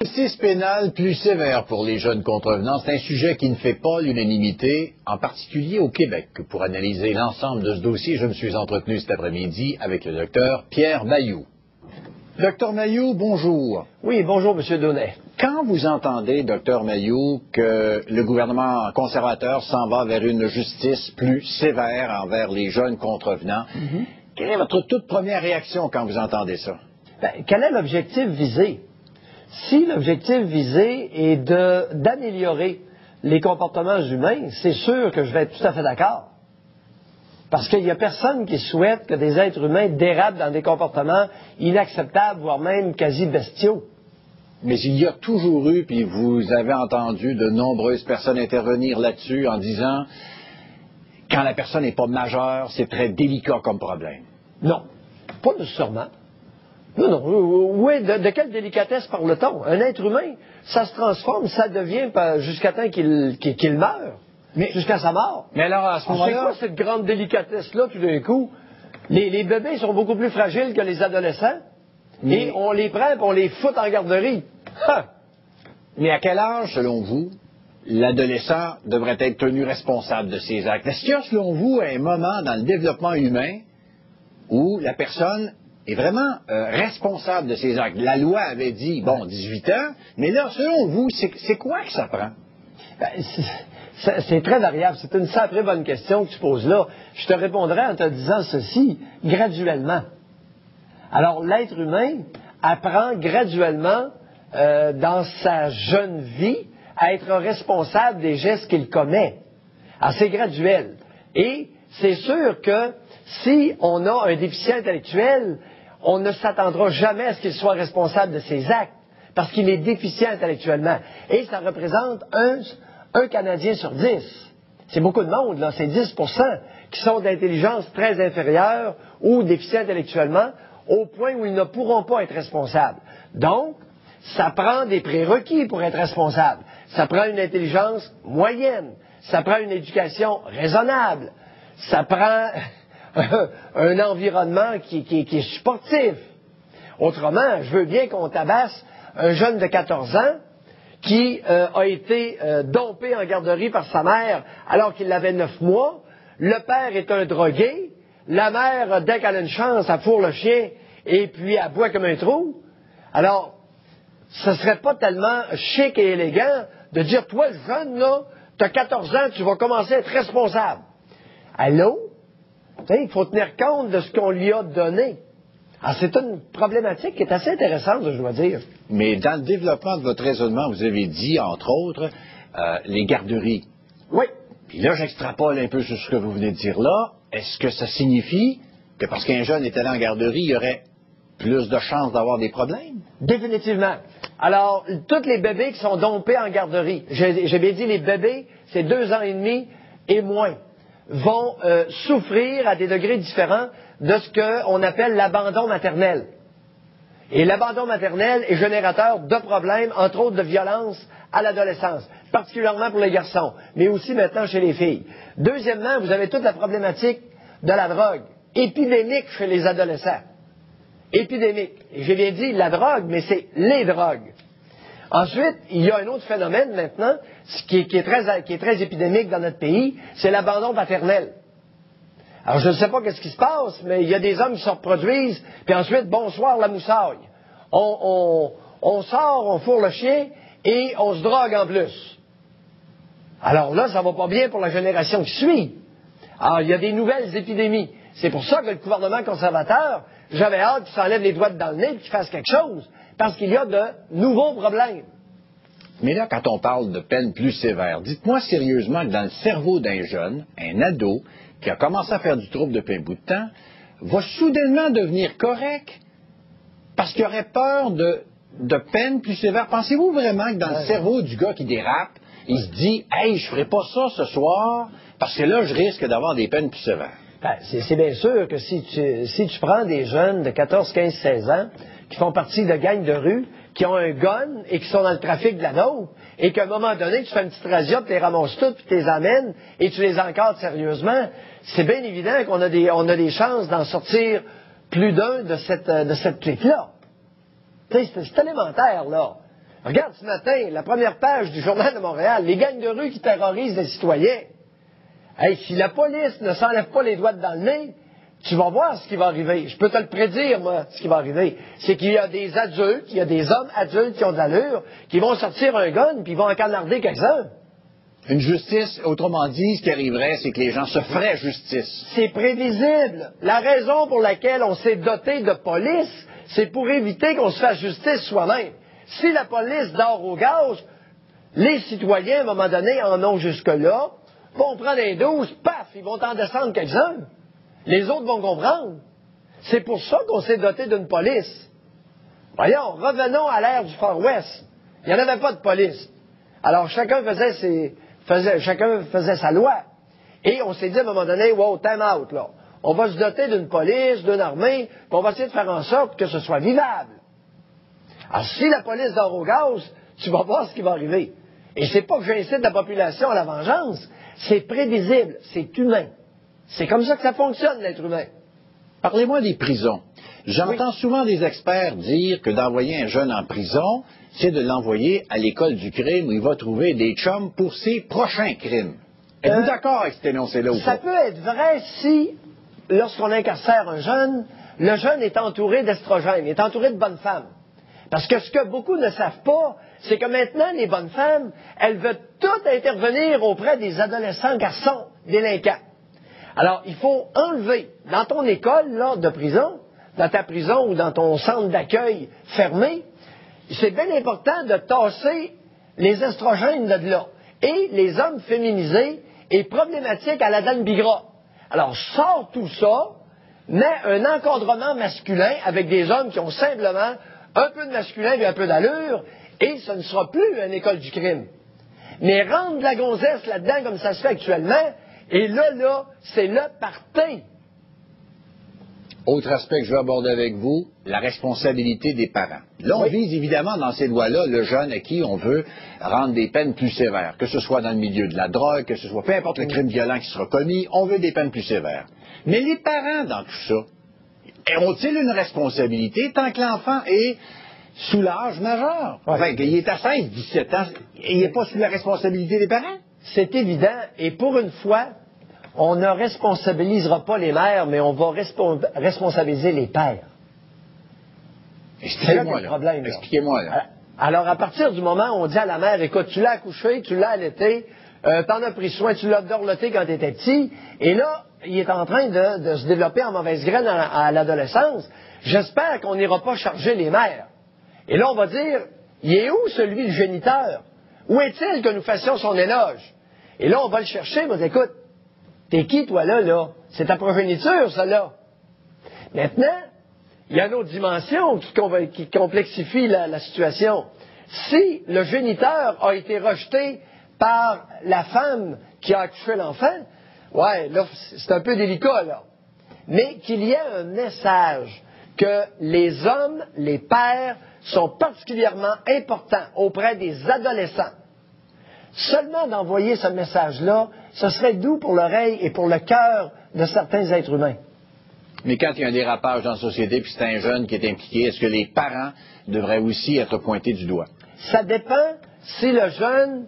Justice pénale plus sévère pour les jeunes contrevenants, c'est un sujet qui ne fait pas l'unanimité, en particulier au Québec. Pour analyser l'ensemble de ce dossier, je me suis entretenu cet après-midi avec le docteur Pierre Mailloux. Docteur Mailloux, bonjour. Oui, bonjour, Monsieur Donnet. Quand vous entendez, docteur Mailloux, que le gouvernement conservateur s'en va vers une justice plus sévère envers les jeunes contrevenants, quelle est votre toute première réaction quand vous entendez ça? Quel est l'objectif visé? Si l'objectif visé est d'améliorer les comportements humains, c'est sûr que je vais être tout à fait d'accord. Parce qu'il n'y a personne qui souhaite que des êtres humains dérapent dans des comportements inacceptables, voire même quasi bestiaux. Mais il y a toujours eu, puis vous avez entendu de nombreuses personnes intervenir là-dessus en disant, quand la personne n'est pas majeure, c'est très délicat comme problème. Non, pas nécessairement. Non. Oui, de quelle délicatesse parle-t-on? Un être humain, ça se transforme, ça devient jusqu'à temps qu'il meure. Jusqu'à sa mort. Mais alors, à ce moment-là... C'est quoi cette grande délicatesse-là, tout d'un coup? Les bébés sont beaucoup plus fragiles que les adolescents. Et on les prend et on les fout en garderie. Mais à quel âge, selon vous, l'adolescent devrait être tenu responsable de ses actes? Est-ce qu'il y a, selon vous, un moment dans le développement humain où la personne est vraiment responsable de ses actes? La loi avait dit, 18 ans, mais là, selon vous, c'est quoi que ça prend? C'est très variable. C'est une sacrée bonne question que tu poses là. Je te répondrai en te disant ceci, graduellement. Alors, l'être humain apprend graduellement, dans sa jeune vie, à être responsable des gestes qu'il commet. Alors, c'est graduel. Et c'est sûr que si on a un déficient intellectuel, on ne s'attendra jamais à ce qu'il soit responsable de ses actes, parce qu'il est déficient intellectuellement. Et ça représente un Canadien sur 10. C'est beaucoup de monde, là. C'est 10% qui sont d'intelligence très inférieure ou déficients intellectuellement, au point où ils ne pourront pas être responsables. Donc, ça prend des prérequis pour être responsable. Ça prend une intelligence moyenne. Ça prend une éducation raisonnable. Ça prend un environnement qui est sportif. Autrement, je veux bien qu'on tabasse un jeune de 14 ans qui a été dompé en garderie par sa mère alors qu'il avait 9 mois. Le père est un drogué. La mère, dès qu'elle a une chance, elle fourre le chien et puis elle boit comme un trou. Alors, ce serait pas tellement chic et élégant de dire, toi, le jeune, là, tu as 14 ans, tu vas commencer à être responsable. Allô? Il faut tenir compte de ce qu'on lui a donné. Alors, c'est une problématique qui est assez intéressante, je dois dire. Mais dans le développement de votre raisonnement, vous avez dit, entre autres, les garderies. Oui. Puis là, j'extrapole un peu sur ce que vous venez de dire là. Est-ce que ça signifie que parce qu'un jeune est allé en garderie, il y aurait plus de chances d'avoir des problèmes? Définitivement. Alors, tous les bébés qui sont dompés en garderie, j'ai bien dit les bébés, c'est 2 ans et demi et moins, vont souffrir à des degrés différents de ce qu'on appelle l'abandon maternel. Et l'abandon maternel est générateur de problèmes, entre autres de violence à l'adolescence, particulièrement pour les garçons, mais aussi maintenant chez les filles. Deuxièmement, vous avez toute la problématique de la drogue, épidémique chez les adolescents. Épidémique. Et j'ai bien dit la drogue, mais c'est les drogues. Ensuite, il y a un autre phénomène maintenant, qui est très épidémique dans notre pays, c'est l'abandon paternel. Alors, je ne sais pas qu'est-ce qui se passe, mais il y a des hommes qui se reproduisent, puis ensuite, bonsoir la moussaille. On sort, on fourre le chien, et on se drogue en plus. Alors là, ça va pas bien pour la génération qui suit. Alors, il y a des nouvelles épidémies. C'est pour ça que le gouvernement conservateur, j'avais hâte qu'il s'enlève les doigts dans le nez et qu'il fasse quelque chose, parce qu'il y a de nouveaux problèmes. Mais là, quand on parle de peines plus sévères, dites-moi sérieusement que dans le cerveau d'un jeune, un ado, qui a commencé à faire du trouble depuis un bout de temps, va soudainement devenir correct parce qu'il aurait peur de peines plus sévères. Pensez-vous vraiment que dans le cerveau du gars qui dérape, il se dit « Hey, je ferai pas ça ce soir parce que là, je risque d'avoir des peines plus sévères. » C'est bien sûr que si tu prends des jeunes de 14, 15, 16 ans qui font partie de gangs de rue, qui ont un gun et qui sont dans le trafic de la dope, et qu'à un moment donné, tu fais une petite razzia, puis tu les ramasses toutes, puis tu les amènes, et tu les encadres sérieusement, c'est bien évident qu'on a des chances d'en sortir plus d'un de cette clique-là. C'est élémentaire, là. Regarde ce matin, la première page du Journal de Montréal, les gangs de rue qui terrorisent les citoyens. Hey, si la police ne s'enlève pas les doigts dans le nez, tu vas voir ce qui va arriver. Je peux te le prédire, moi, ce qui va arriver. C'est qu'il y a des adultes, il y a des hommes adultes qui ont de l'allure, qui vont sortir un gun, puis ils vont encanarder quelqu'un. Une justice, autrement dit, ce qui arriverait, c'est que les gens se feraient justice. C'est prévisible. La raison pour laquelle on s'est doté de police, c'est pour éviter qu'on se fasse justice soi-même. Si la police dort au gaz, les citoyens, à un moment donné, en ont jusque-là, vont prendre un 12, paf, ils vont en descendre quelques-uns. Les autres vont comprendre. C'est pour ça qu'on s'est doté d'une police. Voyons, revenons à l'ère du Far West. Il n'y en avait pas de police. Alors, chacun faisait sa loi. Et on s'est dit à un moment donné, wow, time out, là. On va se doter d'une police, d'une armée, puis on va essayer de faire en sorte que ce soit vivable. Alors, si la police dort au gaz, tu vas voir ce qui va arriver. Et c'est pas que j'incite la population à la vengeance, c'est prévisible, c'est humain. C'est comme ça que ça fonctionne, l'être humain. Parlez-moi des prisons. J'entends souvent des experts dire que d'envoyer un jeune en prison, c'est de l'envoyer à l'école du crime où il va trouver des chums pour ses prochains crimes. Êtes-vous d'accord avec cet énoncé-là ou pas? Ça peut être vrai si, lorsqu'on incarcère un jeune, le jeune est entouré d'estrogènes, est entouré de bonnes femmes. Parce que ce que beaucoup ne savent pas, c'est que maintenant, les bonnes femmes, elles veulent toutes intervenir auprès des adolescents garçons délinquants. Alors, il faut enlever, dans ton école là, de prison, dans ta prison ou dans ton centre d'accueil fermé, c'est bien important de tasser les estrogènes de là. Et les hommes féminisés et problématiques à la Dan Bigra. Alors, sors tout ça, mets un encadrement masculin avec des hommes qui ont simplement un peu de masculin et un peu d'allure, et ce ne sera plus une école du crime. Mais rendre de la gonzesse là-dedans comme ça se fait actuellement, et là, c'est le party. Autre aspect que je veux aborder avec vous, la responsabilité des parents. Là, on vise évidemment dans ces lois-là le jeune à qui on veut rendre des peines plus sévères, que ce soit dans le milieu de la drogue, que ce soit peu importe le crime violent qui sera commis, on veut des peines plus sévères. Mais les parents dans tout ça, ont-ils une responsabilité tant que l'enfant est sous l'âge majeur? Enfin, qu'il est à 16, 17 ans, il n'est pas sous la responsabilité des parents? C'est évident, et pour une fois, on ne responsabilisera pas les mères, mais on va responsabiliser les pères. Expliquez-moi, là. Expliquez-moi, là. Alors, à partir du moment où on dit à la mère, écoute, tu l'as accouché, tu l'as allaité, t'en as pris soin, tu l'as dorloté quand tu étais petit, et là, il est en train de se développer en mauvaise graine à l'adolescence, j'espère qu'on n'ira pas charger les mères. Et là, on va dire, il est où celui, le géniteur? Où est-il que nous fassions son éloge? Et là, on va le chercher, on va dire, écoute, t'es qui, toi, là? C'est ta progéniture, ça, là. Maintenant, il y a une autre dimension qui complexifie la situation. Si le géniteur a été rejeté par la femme qui a accouché l'enfant, ouais, là, c'est un peu délicat, là. Mais qu'il y ait un message que les hommes, les pères, sont particulièrement importants auprès des adolescents. Seulement d'envoyer ce message-là, ce serait doux pour l'oreille et pour le cœur de certains êtres humains. Mais quand il y a un dérapage dans la société, puis c'est un jeune qui est impliqué, est-ce que les parents devraient aussi être pointés du doigt? Ça dépend si le jeune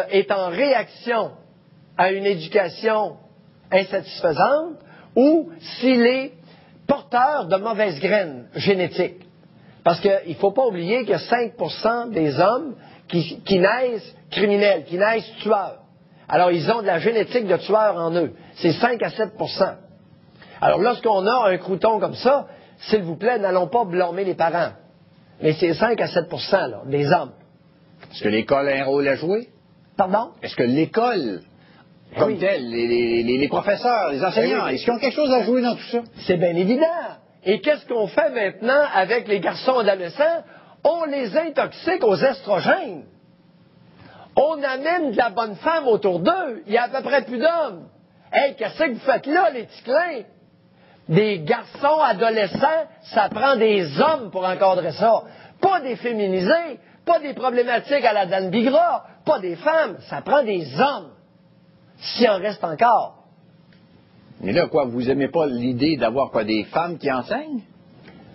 est en réaction à une éducation insatisfaisante ou s'il est porteur de mauvaises graines génétiques. Parce qu'il ne faut pas oublier qu'il y a 5% des hommes qui naissent criminels, qui naissent tueurs. Alors, ils ont de la génétique de tueurs en eux. C'est 5 à 7%. Alors, lorsqu'on a un crouton comme ça, s'il vous plaît, n'allons pas blâmer les parents. Mais c'est 5 à 7% là, des hommes. Est-ce que l'école a un rôle à jouer? Pardon? Est-ce que l'école, comme telle, les professeurs, les enseignants, est-ce qu'ils ont quelque chose à jouer dans tout ça? C'est bien évident. Et qu'est-ce qu'on fait maintenant avec les garçons adolescents? On les intoxique aux estrogènes. On amène de la bonne femme autour d'eux. Il y a à peu près plus d'hommes. Hey, qu'est-ce que vous faites là, les ticlins? Des garçons adolescents, ça prend des hommes pour encadrer ça. Pas des féminisés, pas des problématiques à la Dan Bigra, pas des femmes, ça prend des hommes. S'il en reste encore. Mais là, quoi, vous aimez pas l'idée d'avoir quoi, des femmes qui enseignent?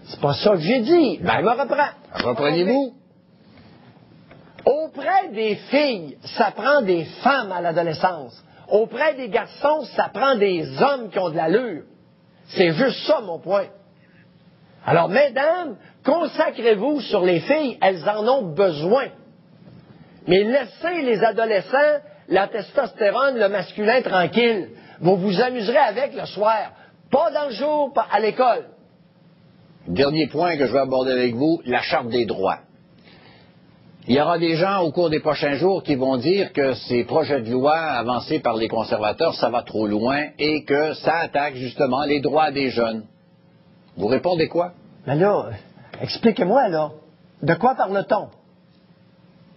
C'est pas ça que j'ai dit. Ben, je me reprends. Reprenez-vous. Auprès des filles, ça prend des femmes à l'adolescence. Auprès des garçons, ça prend des hommes qui ont de l'allure. C'est juste ça, mon point. Alors, mesdames, consacrez-vous sur les filles, elles en ont besoin. Mais laissez les adolescents, la testostérone, le masculin tranquille. Vous vous amuserez avec le soir. Pas dans le jour, pas à l'école. Dernier point que je vais aborder avec vous, la Charte des droits. Il y aura des gens au cours des prochains jours qui vont dire que ces projets de loi avancés par les conservateurs, ça va trop loin et que ça attaque justement les droits des jeunes. Vous répondez quoi? Mais là, expliquez-moi, là. De quoi parle-t-on?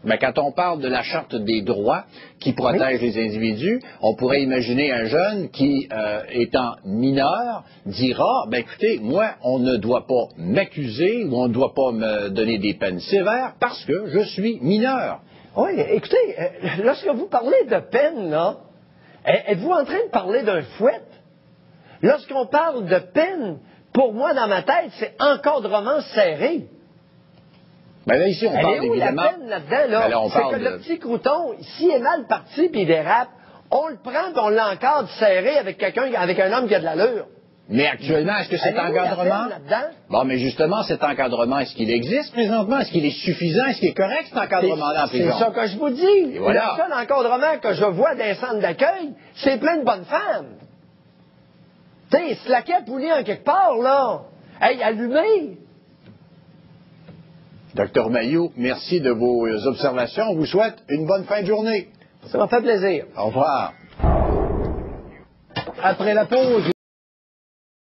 Ben, quand on parle de la Charte des droits qui protège les individus, on pourrait imaginer un jeune qui, étant mineur, dira, ben écoutez, moi, on ne doit pas m'accuser ou on ne doit pas me donner des peines sévères parce que je suis mineur. Oui, écoutez, lorsque vous parlez de peine, là, êtes-vous en train de parler d'un fouet? Lorsqu'on parle de peine, pour moi, dans ma tête, c'est encadrement serré. Ben là, ici, on parle où évidemment... la peine là-dedans, là? Ben là, on c'est parle que le petit crouton, s'il est mal parti puis il dérape, on le prend et on l'encadre serré avec avec un homme qui a de l'allure. Mais actuellement, est-ce que cet encadrement... Bon, mais justement, cet encadrement, est-ce qu'il existe présentement? Est-ce qu'il est suffisant? Est-ce qu'il est correct, cet encadrement-là en prison? C'est ça que je vous dis. Voilà. Le seul encadrement que je vois d'un centre d'accueil, c'est plein de bonnes femmes. Tu sais, slaquet poulier en quelque part, là. Hey, allumez! Docteur Mailloux, merci de vos observations. On vous souhaite une bonne fin de journée. Ça m'a fait plaisir. Au revoir. Après la pause...